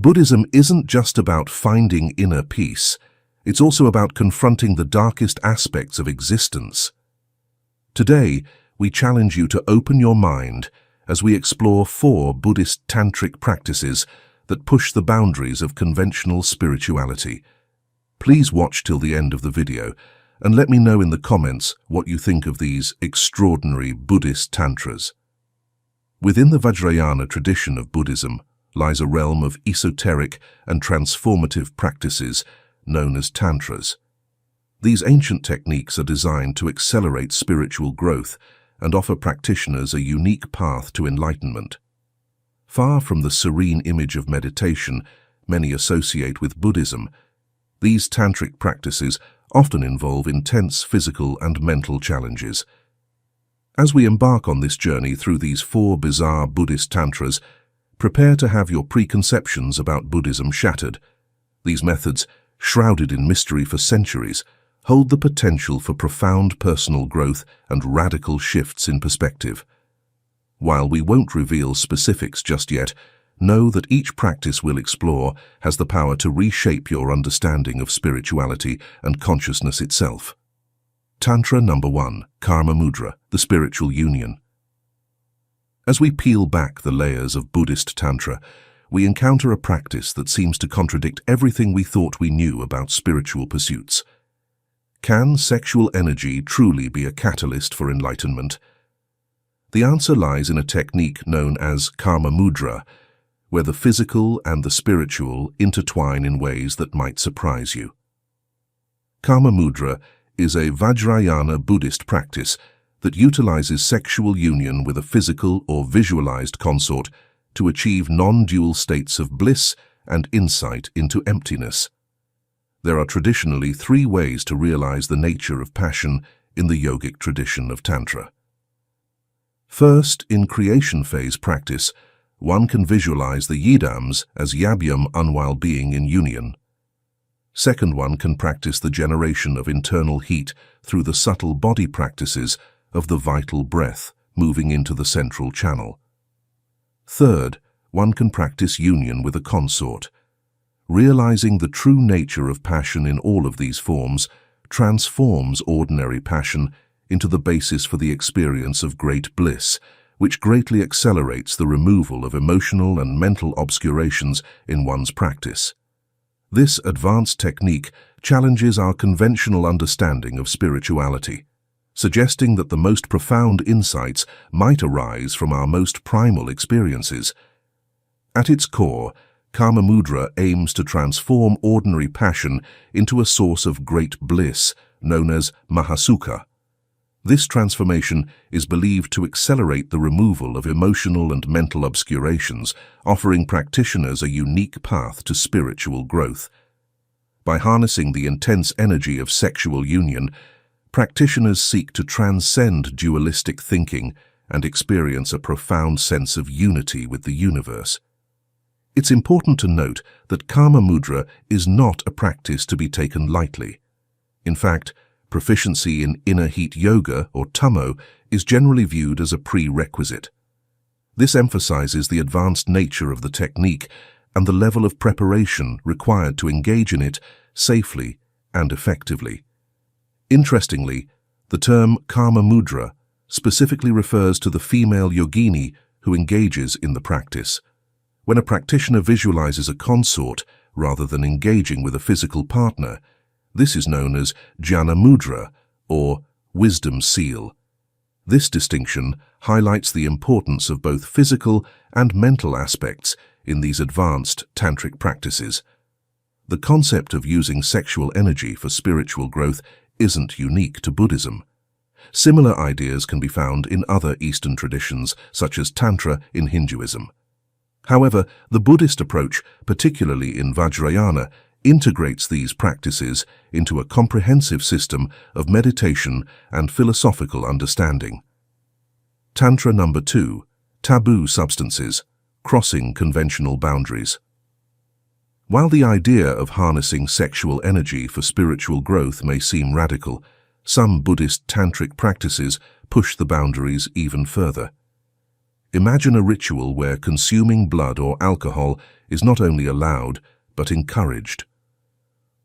Buddhism isn't just about finding inner peace, it's also about confronting the darkest aspects of existence. Today, we challenge you to open your mind as we explore 4 Buddhist tantric practices that push the boundaries of conventional spirituality. Please watch till the end of the video and let me know in the comments what you think of these extraordinary Buddhist tantras. Within the Vajrayana tradition of Buddhism lies a realm of esoteric and transformative practices known as tantras. These ancient techniques are designed to accelerate spiritual growth and offer practitioners a unique path to enlightenment. Far from the serene image of meditation many associate with Buddhism, these tantric practices often involve intense physical and mental challenges. As we embark on this journey through these 4 bizarre Buddhist tantras, prepare to have your preconceptions about Buddhism shattered. These methods, shrouded in mystery for centuries, hold the potential for profound personal growth and radical shifts in perspective. While we won't reveal specifics just yet, know that each practice we'll explore has the power to reshape your understanding of spirituality and consciousness itself. Tantra number 1, Karma Mudra, the spiritual union. As we peel back the layers of Buddhist Tantra, we encounter a practice that seems to contradict everything we thought we knew about spiritual pursuits. Can sexual energy truly be a catalyst for enlightenment? The answer lies in a technique known as Karma Mudra, where the physical and the spiritual intertwine in ways that might surprise you. Karma Mudra is a Vajrayana Buddhist practice that utilizes sexual union with a physical or visualized consort to achieve non-dual states of bliss and insight into emptiness. There are traditionally 3 ways to realize the nature of passion in the yogic tradition of Tantra. First, in creation phase practice, one can visualize the yidams as yabyum unwhile being in union. Second, one can practice the generation of internal heat through the subtle body practices of the vital breath moving into the central channel. Third, one can practice union with a consort. Realizing the true nature of passion in all of these forms transforms ordinary passion into the basis for the experience of great bliss, which greatly accelerates the removal of emotional and mental obscurations in one's practice. This advanced technique challenges our conventional understanding of spirituality, suggesting that the most profound insights might arise from our most primal experiences. At its core, Karma Mudra aims to transform ordinary passion into a source of great bliss, known as Mahasukha. This transformation is believed to accelerate the removal of emotional and mental obscurations, offering practitioners a unique path to spiritual growth. By harnessing the intense energy of sexual union, practitioners seek to transcend dualistic thinking and experience a profound sense of unity with the universe. It's important to note that Karma Mudra is not a practice to be taken lightly. In fact, proficiency in inner heat yoga, or Taboo, is generally viewed as a prerequisite. This emphasizes the advanced nature of the technique and the level of preparation required to engage in it safely and effectively. Interestingly, the term Karma Mudra specifically refers to the female yogini who engages in the practice. When a practitioner visualizes a consort rather than engaging with a physical partner, this is known as Jnana Mudra, or wisdom seal. This distinction highlights the importance of both physical and mental aspects in these advanced tantric practices. The concept of using sexual energy for spiritual growth isn't unique to Buddhism. Similar ideas can be found in other Eastern traditions, such as Tantra in Hinduism. However, the Buddhist approach, particularly in Vajrayana, integrates these practices into a comprehensive system of meditation and philosophical understanding. Tantra number 2, Taboo substances, crossing conventional boundaries. While the idea of harnessing sexual energy for spiritual growth may seem radical, some Buddhist tantric practices push the boundaries even further. Imagine a ritual where consuming blood or alcohol is not only allowed, but encouraged.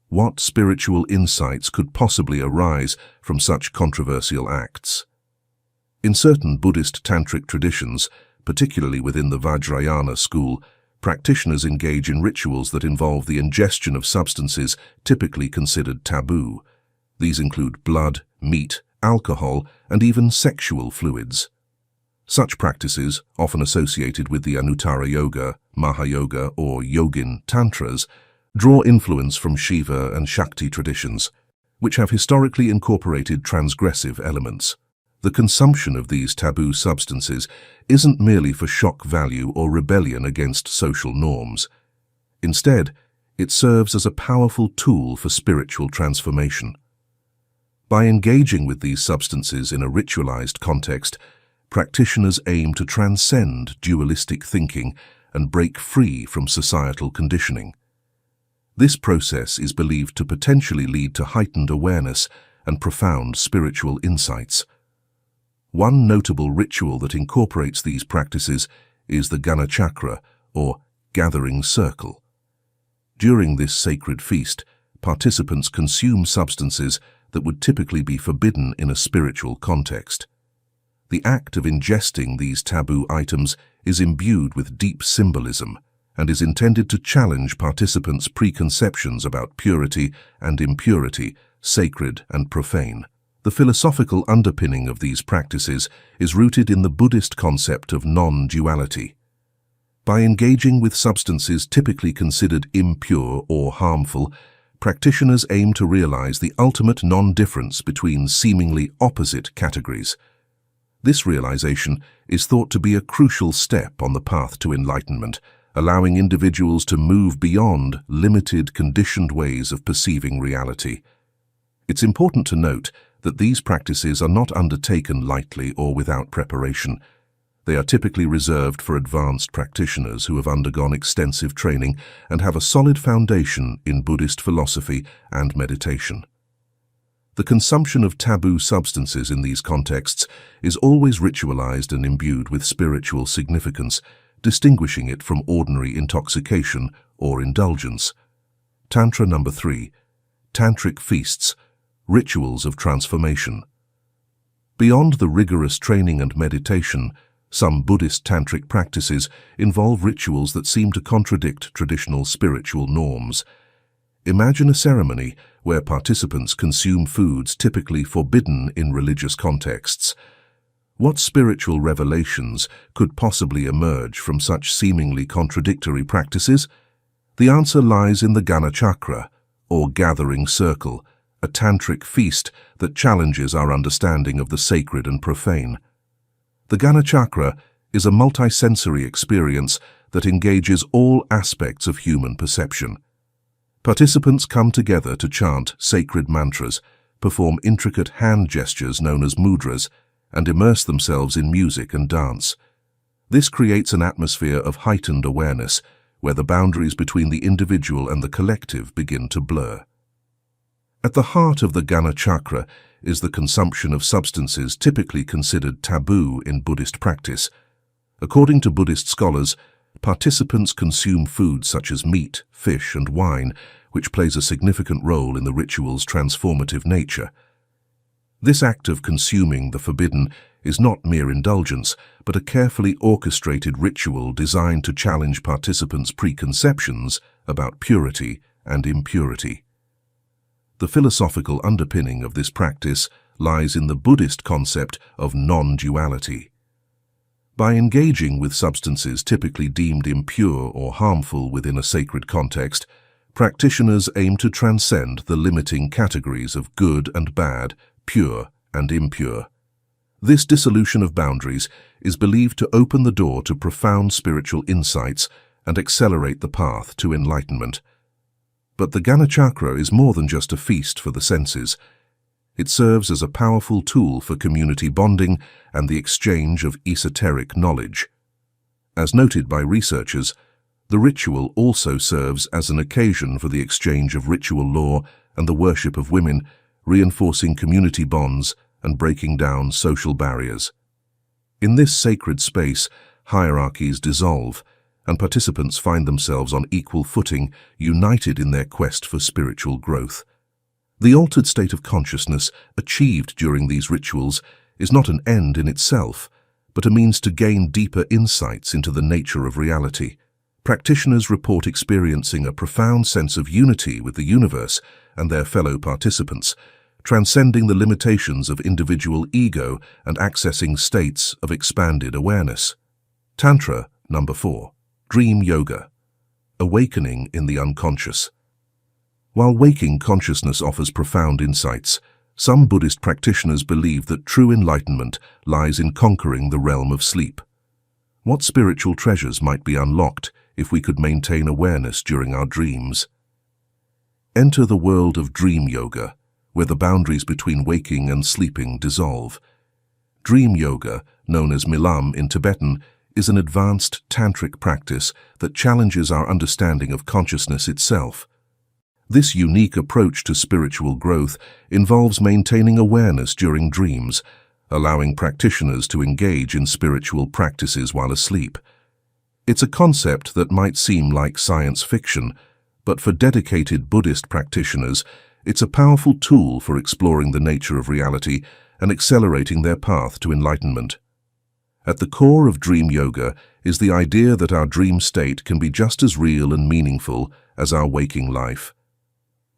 What spiritual insights could possibly arise from such controversial acts? In certain Buddhist tantric traditions, particularly within the Vajrayana school, practitioners engage in rituals that involve the ingestion of substances typically considered taboo. These include blood, meat, alcohol, and even sexual fluids. Such practices, often associated with the Anuttara Yoga, Mahayoga, or Yogin Tantras, draw influence from Shiva and Shakti traditions, which have historically incorporated transgressive elements. The consumption of these taboo substances isn't merely for shock value or rebellion against social norms. Instead, it serves as a powerful tool for spiritual transformation. By engaging with these substances in a ritualized context, practitioners aim to transcend dualistic thinking and break free from societal conditioning. This process is believed to potentially lead to heightened awareness and profound spiritual insights. One notable ritual that incorporates these practices is the Ganachakra, or gathering circle. During this sacred feast, participants consume substances that would typically be forbidden in a spiritual context. The act of ingesting these taboo items is imbued with deep symbolism and is intended to challenge participants' preconceptions about purity and impurity, sacred and profane. The philosophical underpinning of these practices is rooted in the Buddhist concept of non-duality. By engaging with substances typically considered impure or harmful, practitioners aim to realize the ultimate non-difference between seemingly opposite categories. This realization is thought to be a crucial step on the path to enlightenment, allowing individuals to move beyond limited, conditioned ways of perceiving reality. It's important to note that these practices are not undertaken lightly or without preparation. They are typically reserved for advanced practitioners who have undergone extensive training and have a solid foundation in Buddhist philosophy and meditation. The consumption of taboo substances in these contexts is always ritualized and imbued with spiritual significance, distinguishing it from ordinary intoxication or indulgence. Tantra number 3. Tantric feasts, rituals of transformation. Beyond the rigorous training and meditation, some Buddhist tantric practices involve rituals that seem to contradict traditional spiritual norms. Imagine a ceremony where participants consume foods typically forbidden in religious contexts. What spiritual revelations could possibly emerge from such seemingly contradictory practices? The answer lies in the Ganachakra, or gathering circle, a tantric feast that challenges our understanding of the sacred and profane. The Ganachakra is a multisensory experience that engages all aspects of human perception. Participants come together to chant sacred mantras, perform intricate hand gestures known as mudras, and immerse themselves in music and dance. This creates an atmosphere of heightened awareness, where the boundaries between the individual and the collective begin to blur. At the heart of the Ganachakra is the consumption of substances typically considered taboo in Buddhist practice. According to Buddhist scholars, participants consume foods such as meat, fish, and wine, which plays a significant role in the ritual's transformative nature. This act of consuming the forbidden is not mere indulgence, but a carefully orchestrated ritual designed to challenge participants' preconceptions about purity and impurity. The philosophical underpinning of this practice lies in the Buddhist concept of non-duality. By engaging with substances typically deemed impure or harmful within a sacred context, practitioners aim to transcend the limiting categories of good and bad, pure and impure. This dissolution of boundaries is believed to open the door to profound spiritual insights and accelerate the path to enlightenment. But the Ganachakra is more than just a feast for the senses. It serves as a powerful tool for community bonding and the exchange of esoteric knowledge. As noted by researchers, the ritual also serves as an occasion for the exchange of ritual lore and the worship of women, reinforcing community bonds and breaking down social barriers. In this sacred space, hierarchies dissolve, and participants find themselves on equal footing, united in their quest for spiritual growth. The altered state of consciousness achieved during these rituals is not an end in itself, but a means to gain deeper insights into the nature of reality. Practitioners report experiencing a profound sense of unity with the universe and their fellow participants, transcending the limitations of individual ego and accessing states of expanded awareness. Tantra number 4. Dream Yoga. Awakening in the unconscious. While waking consciousness offers profound insights, some Buddhist practitioners believe that true enlightenment lies in conquering the realm of sleep. What spiritual treasures might be unlocked if we could maintain awareness during our dreams? Enter the world of dream yoga, where the boundaries between waking and sleeping dissolve. Dream yoga, known as milam in Tibetan, is an advanced tantric practice that challenges our understanding of consciousness itself. This unique approach to spiritual growth involves maintaining awareness during dreams, allowing practitioners to engage in spiritual practices while asleep. It's a concept that might seem like science fiction, but for dedicated Buddhist practitioners, it's a powerful tool for exploring the nature of reality and accelerating their path to enlightenment. At the core of dream yoga is the idea that our dream state can be just as real and meaningful as our waking life.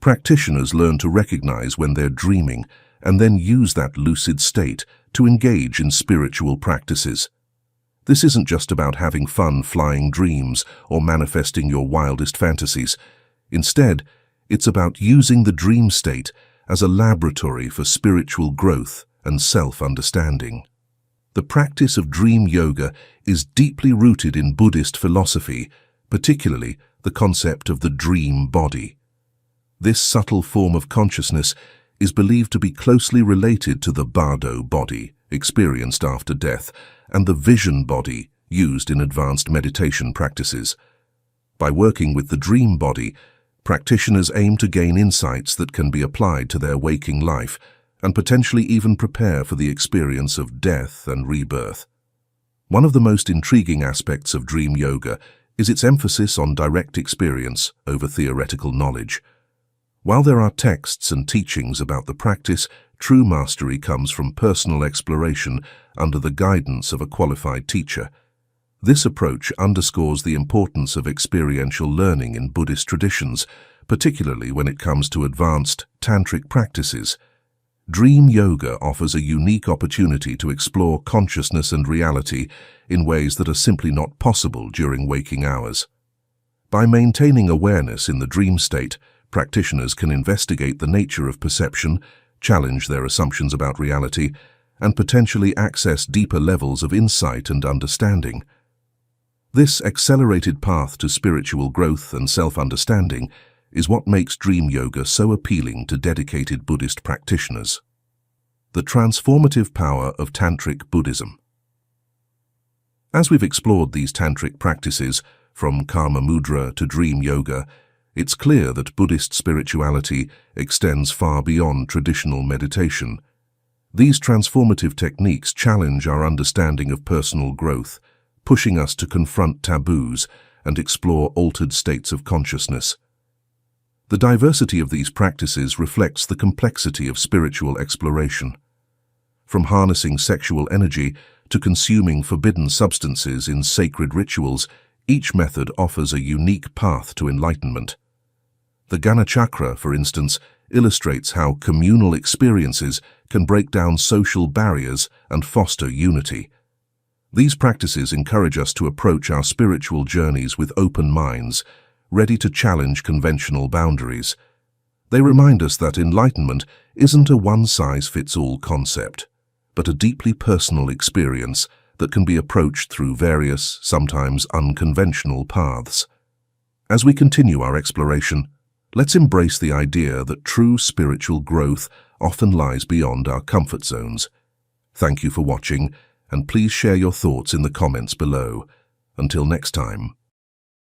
Practitioners learn to recognize when they're dreaming and then use that lucid state to engage in spiritual practices. This isn't just about having fun flying dreams or manifesting your wildest fantasies. Instead, it's about using the dream state as a laboratory for spiritual growth and self-understanding. The practice of dream yoga is deeply rooted in Buddhist philosophy, particularly the concept of the dream body. This subtle form of consciousness is believed to be closely related to the bardo body, experienced after death, and the vision body, used in advanced meditation practices. By working with the dream body, practitioners aim to gain insights that can be applied to their waking life and potentially even prepare for the experience of death and rebirth. One of the most intriguing aspects of dream yoga is its emphasis on direct experience over theoretical knowledge. While there are texts and teachings about the practice, true mastery comes from personal exploration under the guidance of a qualified teacher. This approach underscores the importance of experiential learning in Buddhist traditions, particularly when it comes to advanced tantric practices. Dream yoga offers a unique opportunity to explore consciousness and reality in ways that are simply not possible during waking hours. By maintaining awareness in the dream state, practitioners can investigate the nature of perception, challenge their assumptions about reality, and potentially access deeper levels of insight and understanding. This accelerated path to spiritual growth and self-understanding is what makes dream yoga so appealing to dedicated Buddhist practitioners. The transformative power of Tantric Buddhism. As we've explored these tantric practices, from karma mudra to dream yoga, it's clear that Buddhist spirituality extends far beyond traditional meditation. These transformative techniques challenge our understanding of personal growth, pushing us to confront taboos and explore altered states of consciousness. The diversity of these practices reflects the complexity of spiritual exploration. From harnessing sexual energy to consuming forbidden substances in sacred rituals, each method offers a unique path to enlightenment. The Gana Chakra, for instance, illustrates how communal experiences can break down social barriers and foster unity. These practices encourage us to approach our spiritual journeys with open minds, ready to challenge conventional boundaries. They remind us that enlightenment isn't a one-size-fits-all concept, but a deeply personal experience that can be approached through various, sometimes unconventional paths. As we continue our exploration, let's embrace the idea that true spiritual growth often lies beyond our comfort zones. Thank you for watching, and please share your thoughts in the comments below. Until next time.